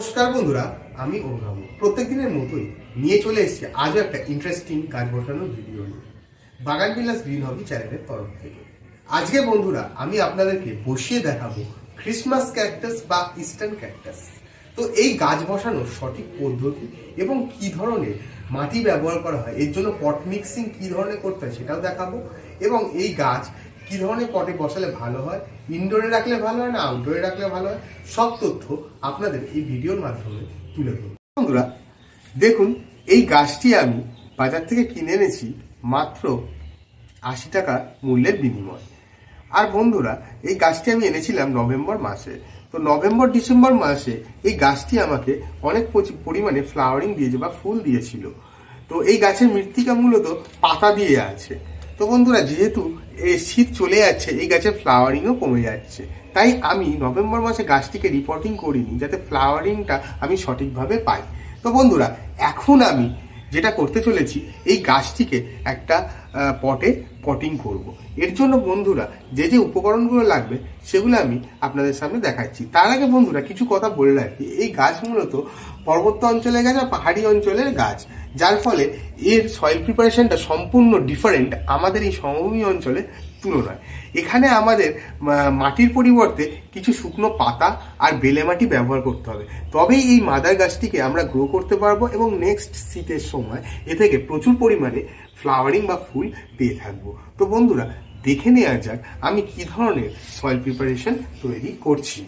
নমস্কার বন্ধুরা, আমি অভিনব প্রত্যেক দিনের মতোই নিয়ে চলে এসেছি আজও একটা ইন্টারেস্টিং গাছ বসানোর ভিডিও নিয়ে বাগান বিলাস গ্রিন হবি চ্যানেলের তরফ থেকে। আজকে বন্ধুরা আমি আপনাদেরকে বসিয়ে দেখাবো ক্রিসমাস ক্যাকটাস বা ইস্টার্ন ক্যাকটাস। তো এই গাছ বসানোর সঠিক পদ্ধতি এবং কি ধরনের মাটি ব্যবহার করা হয়, এর জন্য পট মিক্সিং কি ধরনের করতে হয় সেটাও দেখাবো, এবং এই গাছ কি ধরনের পটে বসালে ভালো হয়, ইনডোরে রাখলে ভালো হয় না আউটডোরে রাখলে ভালো হয়, সব তথ্য আপনাদের এই ভিডিওর মাধ্যমে তুলে ধরব। বন্ধুরা দেখুন, এই গাছটি আমি বাজার থেকে কিনে এনেছি মাত্র 80 টাকা মূল্যের বিনিময়। আর বন্ধুরা এই গাছটি আমি এনেছিলাম নভেম্বর মাসে। তো নভেম্বর ডিসেম্বর মাসে এই গাছটি আমাকে অনেক পরিমাণে ফ্লাওয়ারিং দিয়েছে বা ফুল দিয়েছিল। তো এই গাছের মৃত্তিকা মূলত পাতা দিয়ে আছে। তো বন্ধুরা যেহেতু শীত চলে যাচ্ছে, এই গাছের ফ্লাওয়ারিংও কমে যাচ্ছে, তাই আমি নভেম্বর মাসে গাছটিকে রিপোর্টিং করিনি যাতে ফ্লাওয়ারিংটা আমি সঠিকভাবে পাই। তো বন্ধুরা এখন আমি যেটা করতে চলেছি, এই গাছটিকে একটা পটে পটিং করব। এর জন্য বন্ধুরা যে যে উপকরণগুলো লাগবে সেগুলো আমি আপনাদের সামনে দেখাচ্ছি। তার আগে বন্ধুরা কিছু কথা বলে রাখি, এই গাছ মূলত পার্বত্য অঞ্চলের গাছ আর পাহাড়ি অঞ্চলের গাছ, যার ফলে এর সয়েল প্রিপারেশনটা সম্পূর্ণ ডিফারেন্ট আমাদের এই সমভূমি অঞ্চলের তুলনায়। এখানে আমাদের মাটির পরিবর্তে কিছু শুকনো পাতা আর বেলে মাটি ব্যবহার করতে হবে, তবেই এই মাদার গাছটিকে আমরা গ্রো করতে পারবো এবং নেক্সট শীতের সময় এ থেকে প্রচুর পরিমাণে ফ্লাওয়ারিং বা ফুল পেয়ে থাকবো। তো বন্ধুরা দেখে নেওয়া যাক আমি কি ধরনের সয়েল প্রিপারেশন তৈরি করছি।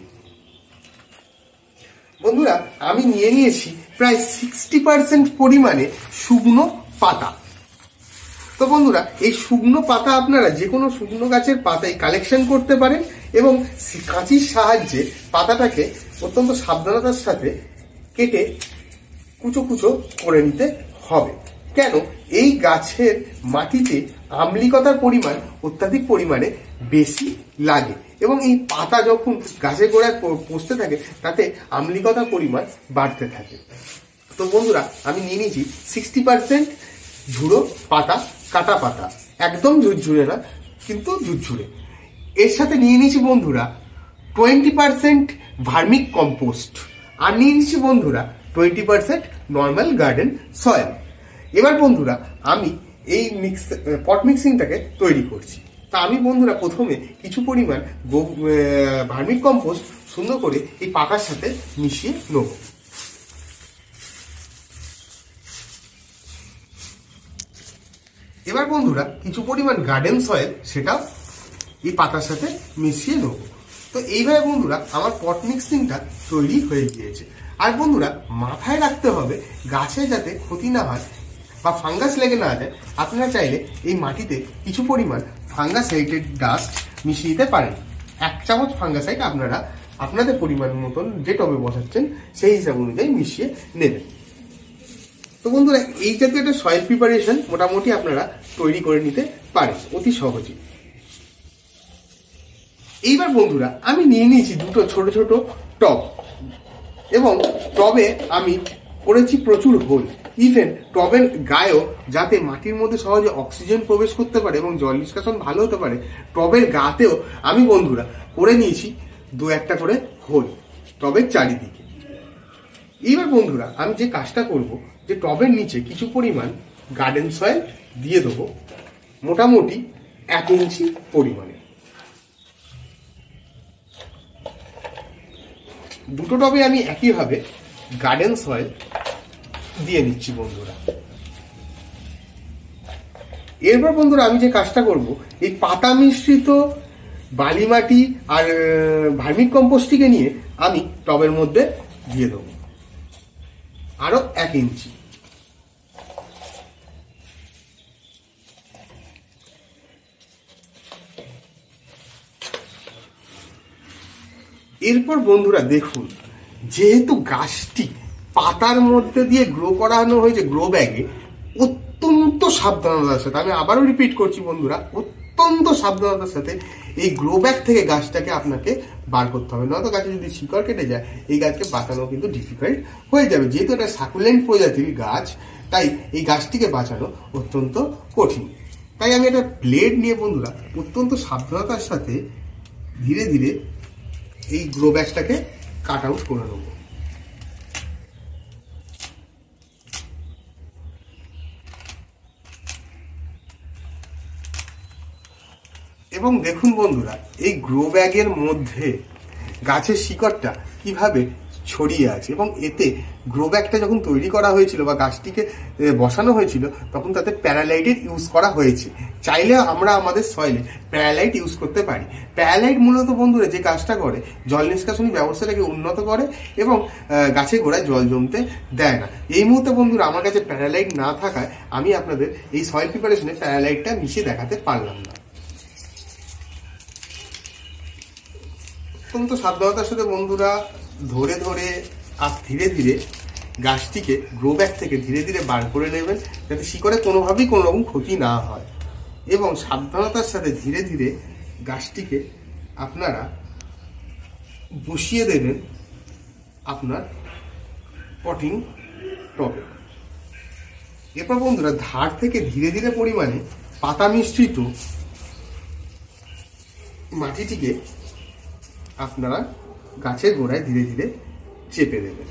বন্ধুরা আমি নিয়ে নিয়েছি প্রায় 60% পরিমাণে শুকনো পাতা। তো বন্ধুরা এই শুকনো পাতা আপনারা যে কোনো শুকনো গাছের পাতাই কালেকশন করতে পারেন এবং কাঁচির সাহায্যে পাতাটাকে অত্যন্ত সাবধানতার সাথে কেটে কুচো কুচো করে নিতে হবে। কেন, এই গাছের মাটিতে আম্লিকতার পরিমাণ অত্যাধিক পরিমাণে বেশি লাগে এবং এই পাতা যখন গাছের গোড়ায় পচতে থাকে তাতে আম্লিকতার পরিমাণ বাড়তে থাকে। তো বন্ধুরা আমি নিয়ে নিয়েছি 60% ঝুড়ো পাতা, কাটা পাতা, একদম ঝুরঝুরে না কিন্তু ঝুরঝুরে। এর সাথে নিয়ে নিয়েছি বন্ধুরা 20% ভার্মিক কম্পোস্ট আর নিয়ে নিয়েছি বন্ধুরা 20% নর্মাল গার্ডেন সয়েল। এবার বন্ধুরা আমি এই পট মিক্সিংটাকে তৈরি করছি। তা আমি বন্ধুরা প্রথমে কিছু পরিমাণ ভার্মিক কম্পোস্ট সুন্দর করে এই পাতার সাথে মিশিয়ে নেব। এবার বন্ধুরা কিছু পরিমাণ গার্ডেন সয়েল সেটাও এই পাতার সাথে মিশিয়ে নেব। তো এইভাবে বন্ধুরা আমার পট মিক্সিংটা তৈরি হয়ে গিয়েছে। আর বন্ধুরা মাথায় রাখতে হবে গাছে যাতে ক্ষতি না হয় বা ফাঙ্গাস লেগে না যায়, আপনারা চাইলে এই মাটিতে কিছু পরিমাণ ফাঙ্গাসাইডের ডাস্ট মিশিয়ে দিতে পারেন। 1 চামচ ফাঙ্গাসাইড আপনারা আপনাদের পরিমাণ মতন যে টবে বসাচ্ছেন সেই হিসাব অনুযায়ী মিশিয়ে নেবেন। তো বন্ধুরা এই জাতীয় একটা সয়েল প্রিপারেশন মোটামুটি আপনারা তৈরি করে নিতে পারেন অতি সহজেই। এইবার বন্ধুরা আমি নিয়ে নিয়েছি দুটো ছোট ছোট টব এবং টবে আমি করেছি প্রচুর হোল। ইভেন টবের গায়েও যাতে মাটির মধ্যে সহজে অক্সিজেন প্রবেশ করতে পারে এবং জল নিষ্কাশন ভালো হতে পারে, টবের গাতেও আমি বন্ধুরা করে নিয়েছি 2-1টা করে হোল টবের চারিদিকে। এইবার বন্ধুরা আমি যে কাজটা করব, যে টবের নিচে কিছু পরিমাণ গার্ডেন সয়েল দিয়ে দেবো মোটামুটি 1 ইঞ্চি পরিমাণে। দুটো টবে আমি একইভাবে গার্ডেন সয়েল দিয়ে নিচ্ছি বন্ধুরা। এরপর বন্ধুরা আমি যে কাজটা করব, এই পাতা মিশ্রিত বালি মাটি আর ভার্মিক কম্পোস্টটিকে নিয়ে আমি টবের মধ্যে দিয়ে দেবো আরো 1 ইঞ্চি। এরপর বন্ধুরা দেখুন, যেহেতু গাছটি পাতার মধ্যে দিয়ে গ্রো করানো হয়েছে গ্রো ব্যাগে, অত্যন্ত সাবধানতার সাথে, আমি আবারও রিপিট করছি বন্ধুরা, অত্যন্ত সাবধানতার সাথে এই গ্রো ব্যাগ থেকে গাছটাকে আপনাকে বার করতে হবে, নয়তো গাছে যদি শিকড় কেটে যায় এই গাছকে বাঁচানো কিন্তু ডিফিকাল্ট হয়ে যাবে। যেহেতু এটা সাকুলেন্ট প্রজাতির গাছ, তাই এই গাছটিকে বাঁচানো অত্যন্ত কঠিন। তাই আমি একটা ব্লেড নিয়ে বন্ধুরা অত্যন্ত সাবধানতার সাথে ধীরে ধীরে এই গ্রো ব্যাগটাকে কাট আউট করে নেব। এবং দেখুন বন্ধুরা, এই গ্রো ব্যাগের মধ্যে গাছের শিকড়টা কিভাবে ছড়িয়ে আছে, এবং এতে গ্রো ব্যাগটা যখন তৈরি করা হয়েছিল বা গাছটিকে বসানো হয়েছিল তখন তাতে প্যারালাইটের ইউজ করা হয়েছে। চাইলে আমরা আমাদের সয়েলে প্যারালাইট ইউজ করতে পারি। প্যারালাইট মূলত বন্ধুরা যে কাজটা করে, জল নিষ্কাশনী ব্যবস্থাটাকে উন্নত করে এবং গাছের গোড়ায় জল জমতে দেয় না। এই মুহূর্তে বন্ধুরা আমার কাছে প্যারালাইট না থাকায় আমি আপনাদের এই সয়েল প্রিপারেশনে প্যারালাইটটা মিশিয়ে দেখাতে পারলাম না। অত্যন্ত সাবধানতার সাথে বন্ধুরা ধরে ধরে আর ধীরে ধীরে গাছটিকে গ্রো ব্যাগ থেকে ধীরে ধীরে বার করে নেবেন, যাতে শিকড়ে কোনোভাবেই কোনো রকম ক্ষতি না হয়। এবং সাবধানতার সাথে ধীরে ধীরে গাছটিকে আপনারা বসিয়ে দেবেন আপনার পটিং টবে। এরপর বন্ধুরা ধার থেকে ধীরে ধীরে পরিমাণে পাতা মিশ্রিত মাটিটিকে আপনারা গাছের গোড়ায় ধীরে ধীরে চেপে দেবেন।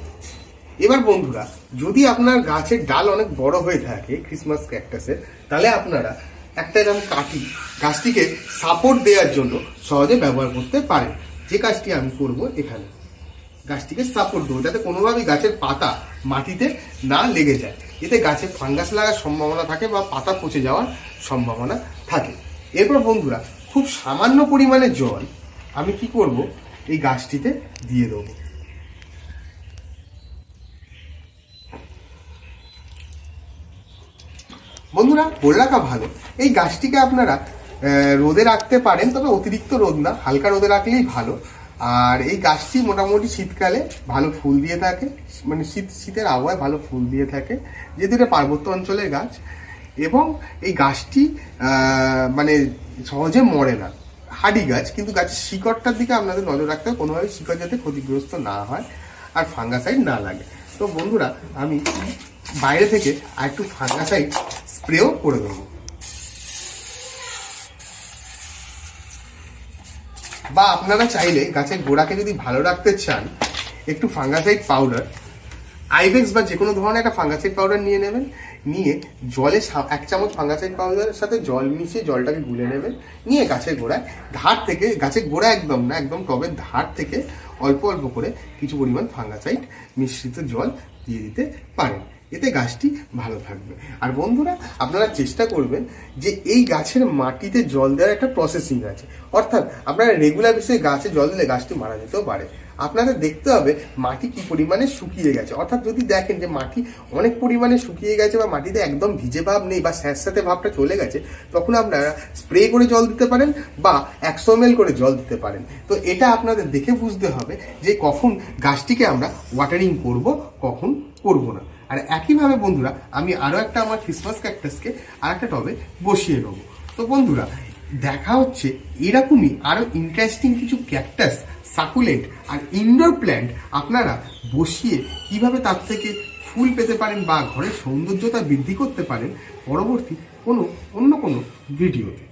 এবার বন্ধুরা যদি আপনার গাছের ডাল অনেক বড় হয়ে থাকে ক্রিসমাস ক্যাকটাসের, তাহলে আপনারা একটা এরকম কাঠি গাছটিকে সাপোর্ট দেওয়ার জন্য সহজে ব্যবহার করতে পারেন। যে কাজটি আমি করব, এখানে গাছটিকে সাপোর্ট দেবো যাতে কোনোভাবেই গাছের পাতা মাটিতে না লেগে যায়। এতে গাছে ফাঙ্গাস লাগার সম্ভাবনা থাকে বা পাতা পচে যাওয়ার সম্ভাবনা থাকে। এরপর বন্ধুরা খুব সামান্য পরিমাণে জল আমি কি করব, এই গাছটিতে দিয়ে দেবো। বন্ধুরা বলে রাখা ভালো, এই গাছটিকে আপনারা রোদে রাখতে পারেন, তবে অতিরিক্ত রোদ না, হালকা রোদে রাখলেই ভালো। আর এই গাছটি মোটামুটি শীতকালে ভালো ফুল দিয়ে থাকে, মানে শীতের আবহাওয়ায় ভালো ফুল দিয়ে থাকে, যেহেতু এটা পার্বত্য অঞ্চলের গাছ। এবং এই গাছটি মানে সহজে মরে না, হাডি গাছ, কিন্তু গাছের শিকড়টার দিকে আপনাদের নজর রাখতে হবে, কোনোভাবে শিকড় যাতে ক্ষতিগ্রস্ত না হয় আর ফাঙ্গাসাইড না লাগে। তো বন্ধুরা আমি বাইরে থেকে আর একটু ফাঙ্গাসাইড স্প্রেও করে দেবো। বা আপনারা চাইলে গাছের গোড়াকে যদি ভালো রাখতে চান, একটু ফাঙ্গাসাইড পাউডার, আইবেক্স বা যে কোনো ধরনের একটা ফাঙ্গাসাইড পাউডার নিয়ে নেবেন, নিয়ে জলে 1 চামচ ফাঙ্গাসাইড পাউডারের সাথে জল মিশিয়ে জলটাকে গুলে নেবেন, নিয়ে গাছের গোড়ায় ধার থেকে, গাছের গোড়া একদম না, একদম টবের ধার থেকে অল্প অল্প করে কিছু পরিমাণ ফাঙ্গাসাইড মিশ্রিত জল দিয়ে দিতে পারেন। এতে গাছটি ভালো থাকবে। আর বন্ধুরা আপনারা চেষ্টা করবেন যে এই গাছের মাটিতে জল দেওয়ার একটা প্রসেসিং আছে, অর্থাৎ আপনারা রেগুলার বেসিসে গাছে জল দিলে গাছটি মারা যেতেও পারে। আপনাদের দেখতে হবে মাটি কি পরিমাণে শুকিয়ে গেছে, অর্থাৎ যদি দেখেন যে মাটি অনেক পরিমাণে শুকিয়ে গেছে বা মাটিতে একদম ভিজে ভাব নেই বা স্যাঁতস্যাঁতে ভাবটা চলে গেছে, তখন আপনারা স্প্রে করে জল দিতে পারেন বা 100 ml করে জল দিতে পারেন। তো এটা আপনাদের দেখে বুঝতে হবে যে কখন গাছটিকে আমরা ওয়াটারিং করব, কখন করব না। আর একইভাবে বন্ধুরা আমি আরও একটা আমার ক্রিসমাস ক্যাকটাসকে আর একটা টবে বসিয়ে নেবো। তো বন্ধুরা দেখা হচ্ছে এরকমই আরও ইন্টারেস্টিং কিছু ক্যাকটাস, সাকুলেন্ট আর ইনডোর প্ল্যান্ট আপনারা বসিয়ে কিভাবে তার থেকে ফুল পেতে পারেন বা ঘরের সৌন্দর্যতা বৃদ্ধি করতে পারেন পরবর্তী অন্য কোনো ভিডিওতে।